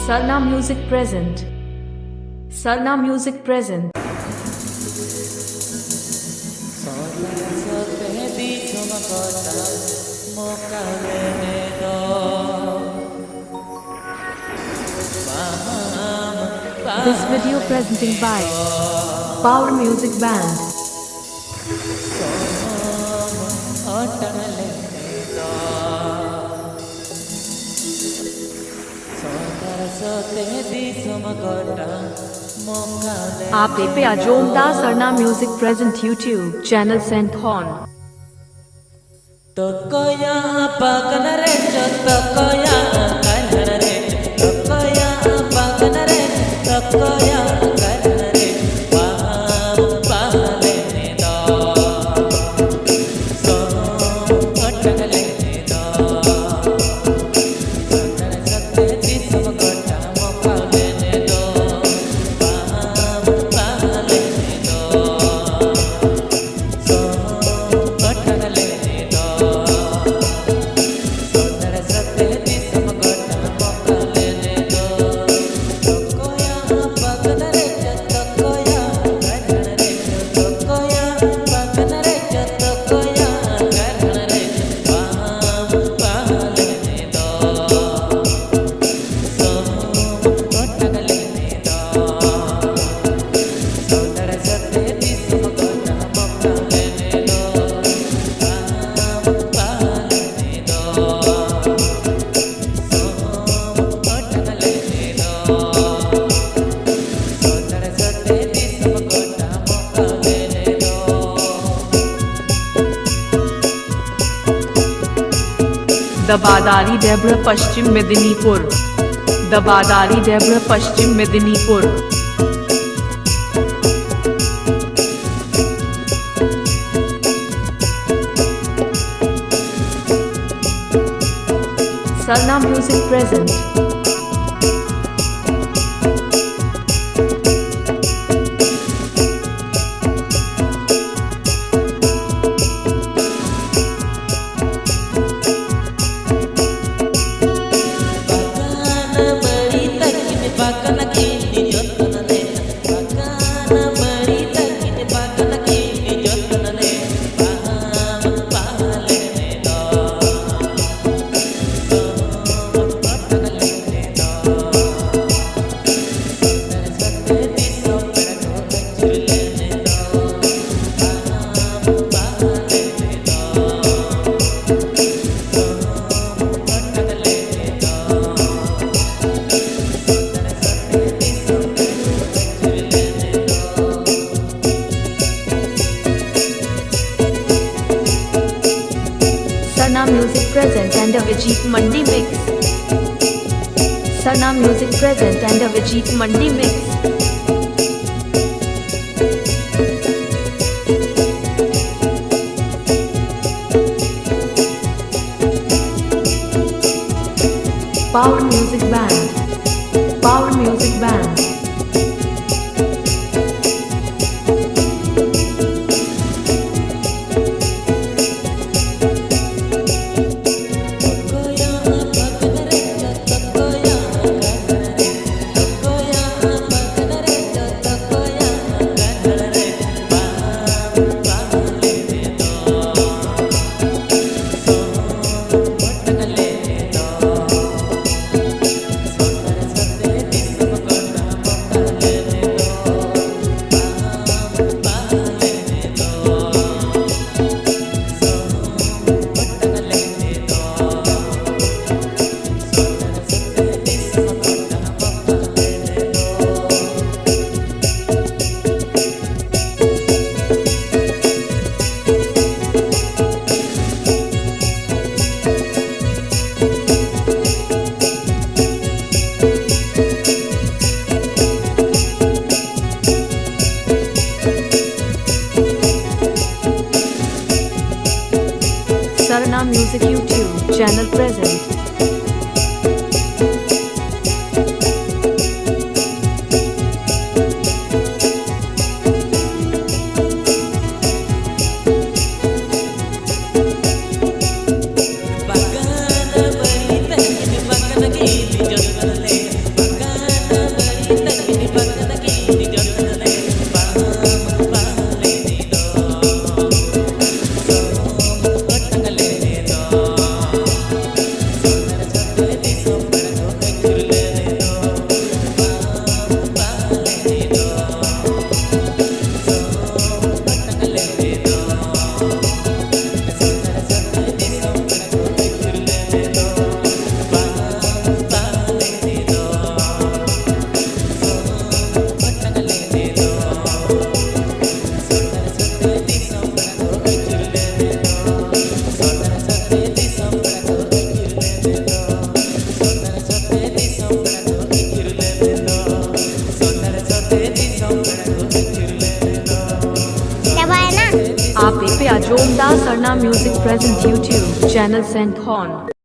Sarna Music present. Sarna Music present. This video presenting by Power Music Band. Aapeya Joher Sarna Music present YouTube channel Sanam. Tokoya paganare tokoya kanare tokoya paganare tokoya kanare pale ne do so otagale ne do sandara satte disam kota mokale ne do pale ne do so otagale ne do Dabadari Debra Paschim Medinipur. Dabadari Debra Paschim Medinipur. Sarna Music present. Sarna Music present and Abhijit Mandi mix. Sarna Music present and Abhijit Mandi mix. Power Music Band. Power Music Band. Sarna Music YouTube channel present. Music present YouTube channel Sankhon.